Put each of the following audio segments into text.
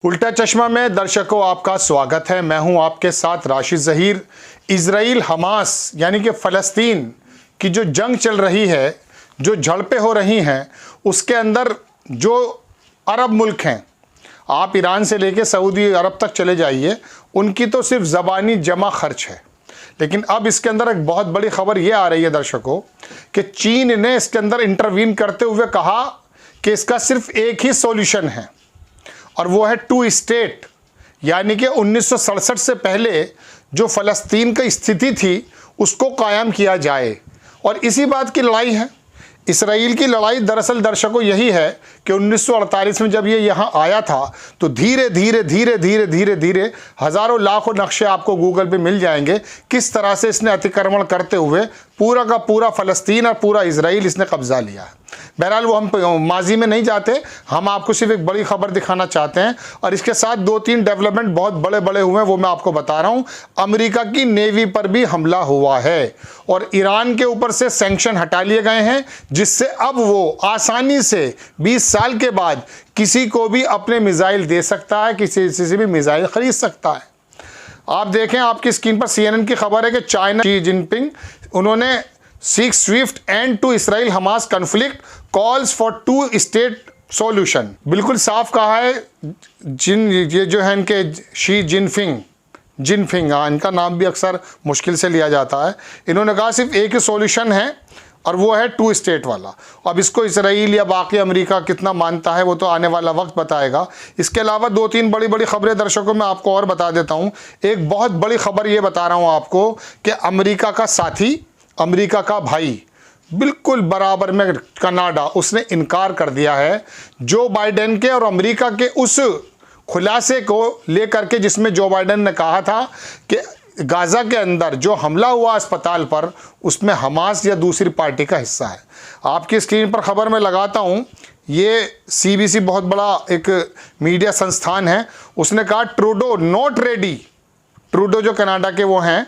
उल्टा चश्मा में दर्शकों आपका स्वागत है। मैं हूं आपके साथ राशिद ज़हीर। इजराइल हमास यानी कि फ़लस्तीन की जो जंग चल रही है, जो झड़पें हो रही हैं, उसके अंदर जो अरब मुल्क हैं, आप ईरान से लेके सऊदी अरब तक चले जाइए, उनकी तो सिर्फ ज़बानी जमा खर्च है। लेकिन अब इसके अंदर एक बहुत बड़ी खबर ये आ रही है दर्शकों कि चीन ने इसके अंदर इंटरवीन करते हुए कहा कि इसका सिर्फ एक ही सॉल्यूशन है और वो है टू स्टेट, यानी कि 1967 से पहले जो फ़लस्तीन की स्थिति थी उसको कायम किया जाए। और इसी बात की लड़ाई है। इसराइल की लड़ाई दरअसल दर्शकों यही है कि 1948 में जब ये यहाँ आया था तो धीरे धीरे धीरे धीरे धीरे धीरे हज़ारों लाखों नक्शे आपको गूगल पे मिल जाएंगे किस तरह से इसने अतिक्रमण करते हुए पूरा का पूरा फ़लस्तीन और पूरा इसराइल इसने कब्ज़ा लिया है। बहरहाल वो हम माजी में नहीं जाते, हम आपको सिर्फ एक बड़ी खबर दिखाना चाहते हैं और इसके साथ दो तीन डेवलपमेंट बहुत बड़े बड़े हुए हैं, वो मैं आपको बता रहा हूँ। अमेरिका की नेवी पर भी हमला हुआ है और ईरान के ऊपर से सैंक्शन हटा लिए गए हैं, जिससे अब वो आसानी से 20 साल के बाद किसी को भी अपने मिसाइल दे सकता है, किसी से भी मिसाइल खरीद सकता है। आप देखें, आपकी स्क्रीन पर CNN की खबर है कि चाइना शी जिनपिंग उन्होंने seek swift end to Israel Hamas conflict calls for two state solution. बिल्कुल साफ कहा है। ये जो है इनके शी जिनपिंग, हाँ, इनका नाम भी अक्सर मुश्किल से लिया जाता है। इन्होंने कहा सिर्फ एक ही सॉल्यूशन है और वो है टू स्टेट वाला। अब इसको इसराइल या बाकी अमेरिका कितना मानता है वो तो आने वाला वक्त बताएगा। इसके अलावा दो तीन बड़ी बड़ी खबरें दर्शकों मैं आपको और बता देता हूँ। एक बहुत बड़ी खबर ये बता रहा हूँ आपको कि अमेरिका का साथी, अमेरिका का भाई, बिल्कुल बराबर में कनाडा, उसने इनकार कर दिया है जो बाइडेन के और अमेरिका के उस खुलासे को लेकर के जिसमें जो बाइडेन ने कहा था कि गाज़ा के अंदर जो हमला हुआ अस्पताल पर उसमें हमास या दूसरी पार्टी का हिस्सा है। आपकी स्क्रीन पर खबर मैं लगाता हूँ। ये CBC बहुत बड़ा एक मीडिया संस्थान है, उसने कहा ट्रूडो नॉट रेडी, ट्रूडो जो कनाडा के वो हैं,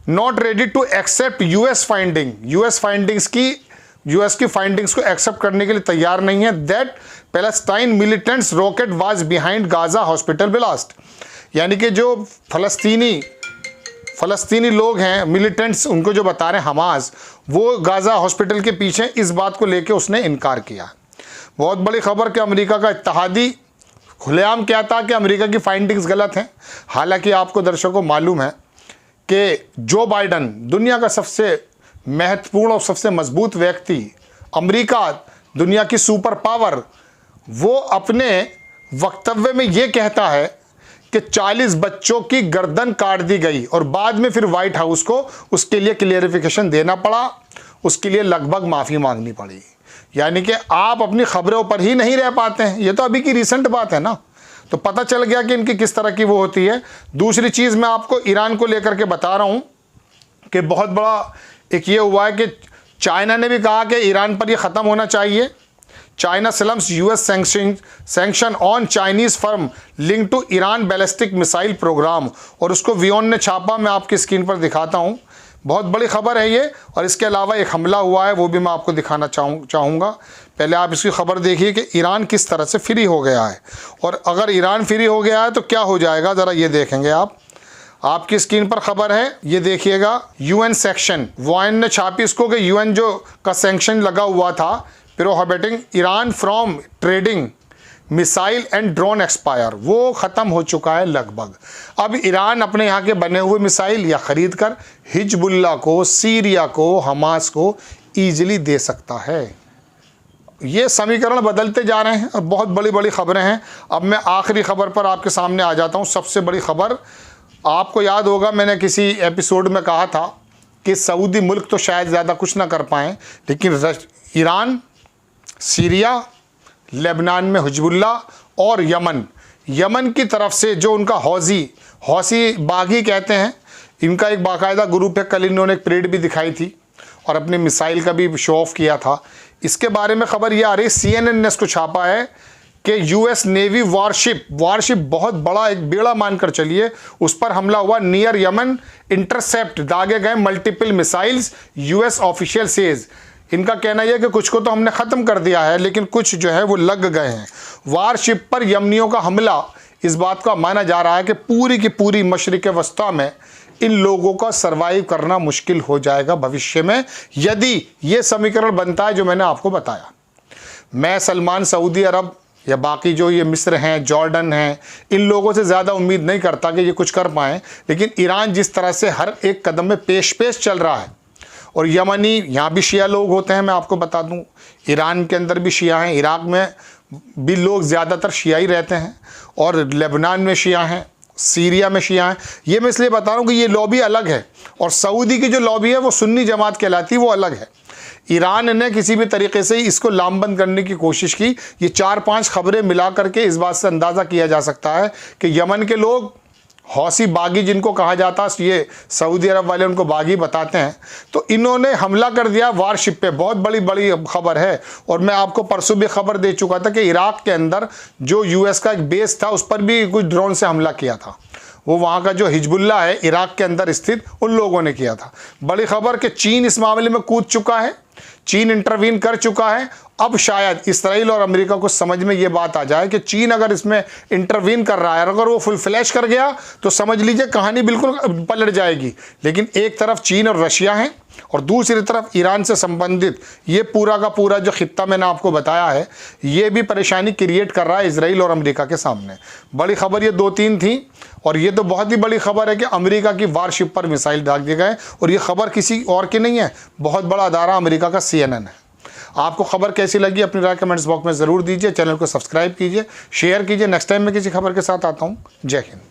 not ready to accept US की फाइंडिंग्स को एक्सेप्ट करने के लिए तैयार नहीं है। That Palestine militants rocket was behind Gaza hospital blast, यानी कि जो फ़लस्तीनी लोग हैं, मिलिटेंट्स, उनको जो बता रहे हैं हमास, वो गाजा हॉस्पिटल के पीछे, इस बात को लेके उसने इनकार किया। बहुत बड़ी खबर कि अमेरिका का इत्तेहादी खुलेआम कहता कि अमेरिका की फाइंडिंग्स गलत हैं। हालांकि आपको दर्शकों मालूम है कि जो बाइडन, दुनिया का सबसे महत्वपूर्ण और सबसे मजबूत व्यक्ति, अमेरिका दुनिया की सुपर पावर, वो अपने वक्तव्य में ये कहता है कि 40 बच्चों की गर्दन काट दी गई और बाद में फिर व्हाइट हाउस को उसके लिए क्लियरिफिकेशन देना पड़ा, उसके लिए लगभग माफ़ी मांगनी पड़ी। यानी कि आप अपनी खबरों पर ही नहीं रह पाते हैं। ये तो अभी की रिसेंट बात है ना, तो पता चल गया कि इनकी किस तरह की वो होती है। दूसरी चीज़ मैं आपको ईरान को लेकर के बता रहा हूँ कि बहुत बड़ा एक ये हुआ है कि चाइना ने भी कहा कि ईरान पर ये ख़त्म होना चाहिए। China slams US sanction on Chinese firm link to Iran ballistic missile programme, और उसको वियोन ने छापा। मैं आपकी स्क्रीन पर दिखाता हूँ, बहुत बड़ी खबर है ये। और इसके अलावा एक हमला हुआ है, वो भी मैं आपको दिखाना चाहूँगा। पहले आप इसकी खबर देखिए कि ईरान किस तरह से फ्री हो गया है, और अगर ईरान फ्री हो गया है तो क्या हो जाएगा, ज़रा ये देखेंगे आप। आपकी स्क्रीन पर खबर है, ये देखिएगा। UN सेक्शन, वॉयन ने छापी इसको कि UN जो का सैंक्शन लगा हुआ था prohibiting Iran from trading missile and drone expire, वो ख़त्म हो चुका है लगभग। अब ईरान अपने यहाँ के बने हुए मिसाइल या ख़रीद कर हिजबुल्ला को, सीरिया को, हमास को ईजिली दे सकता है। ये समीकरण बदलते जा रहे हैं और बहुत बड़ी बड़ी खबरें हैं। अब मैं आखिरी खबर पर आपके सामने आ जाता हूँ। सबसे बड़ी खबर, आपको याद होगा मैंने किसी एपिसोड में कहा था कि सऊदी मुल्क तो शायद ज़्यादा कुछ ना कर पाएँ, लेकिन ईरान, सीरिया, लेबनान में हिजबुल्ला और यमन की तरफ से जो उनका हौसी बागी कहते हैं, इनका एक बाकायदा ग्रुप है। कल इन्होंने एक परेड भी दिखाई थी और अपने मिसाइल का भी शो ऑफ किया था। इसके बारे में खबर ये आ रही, CNN ने इसको छापा है कि US नेवी वारशिप बहुत बड़ा एक बेड़ा मानकर चलिए, उस पर हमला हुआ नियर यमन, इंटरसेप्ट दागे गए multiple missiles, US official says. इनका कहना यह है कि कुछ को तो हमने ख़त्म कर दिया है, लेकिन कुछ जो है वो लग गए हैं। वारशिप पर यमनियों का हमला इस बात का माना जा रहा है कि पूरी की पूरी मशरिक़ वस्ता में इन लोगों का सर्वाइव करना मुश्किल हो जाएगा भविष्य में, यदि ये समीकरण बनता है जो मैंने आपको बताया। मैं सलमान सऊदी अरब या बाकी जो ये मिस्र हैं, जॉर्डन हैं, इन लोगों से ज़्यादा उम्मीद नहीं करता कि ये कुछ कर पाएँ, लेकिन ईरान जिस तरह से हर एक कदम में पेश चल रहा है, और यमनी, यहाँ भी शिया लोग होते हैं, मैं आपको बता दूँ, ईरान के अंदर भी शिया हैं, इराक़ में भी लोग ज़्यादातर शियाई रहते हैं, और लेबनान में शिया हैं, सीरिया में शिया हैं। ये मैं इसलिए बता रहा हूँ कि ये लॉबी अलग है, और सऊदी की जो लॉबी है वो सुन्नी जमात कहलाती है, वो अलग है। ईरान ने किसी भी तरीके से इसको लामबंद करने की कोशिश की। ये 4-5 खबरें मिला करके इस बात से अंदाज़ा किया जा सकता है कि यमन के लोग, हौसी बागी जिनको कहा जाता है, ये सऊदी अरब वाले उनको बागी बताते हैं, तो इन्होंने हमला कर दिया वारशिप पे। बहुत बड़ी खबर है, और मैं आपको परसों भी खबर दे चुका था कि इराक़ के अंदर जो यूएस का एक बेस था उस पर भी कुछ ड्रोन से हमला किया था। वो वहाँ का जो हिजबुल्ला है इराक़ के अंदर स्थित, उन लोगों ने किया था। बड़ी खबर कि चीन इस मामले में कूद चुका है, चीन इंटरवीन कर चुका है। अब शायद इसराइल और अमेरिका को समझ में ये बात आ जाए कि चीन अगर इसमें इंटरवीन कर रहा है, अगर वो फुल फ्लैश कर गया तो समझ लीजिए कहानी बिल्कुल पलट जाएगी। लेकिन एक तरफ चीन और रशिया हैं, और दूसरी तरफ ईरान से संबंधित ये पूरा का पूरा जो खित्ता मैंने आपको बताया है, ये भी परेशानी क्रिएट कर रहा है इसराइल और अमेरिका के सामने। बड़ी खबर ये 2-3 थी, और ये तो बहुत ही बड़ी खबर है कि अमेरिका की वारशिप पर मिसाइल दाग दिए गए, और ये खबर किसी और की नहीं है, बहुत बड़ा अदारा अमेरिका का CNN है। आपको खबर कैसी लगी अपनी राय कमेंट्स बॉक्स में ज़रूर दीजिए। चैनल को सब्सक्राइब कीजिए, शेयर कीजिए। नेक्स्ट टाइम मैं किसी खबर के साथ आता हूँ। जय हिंद।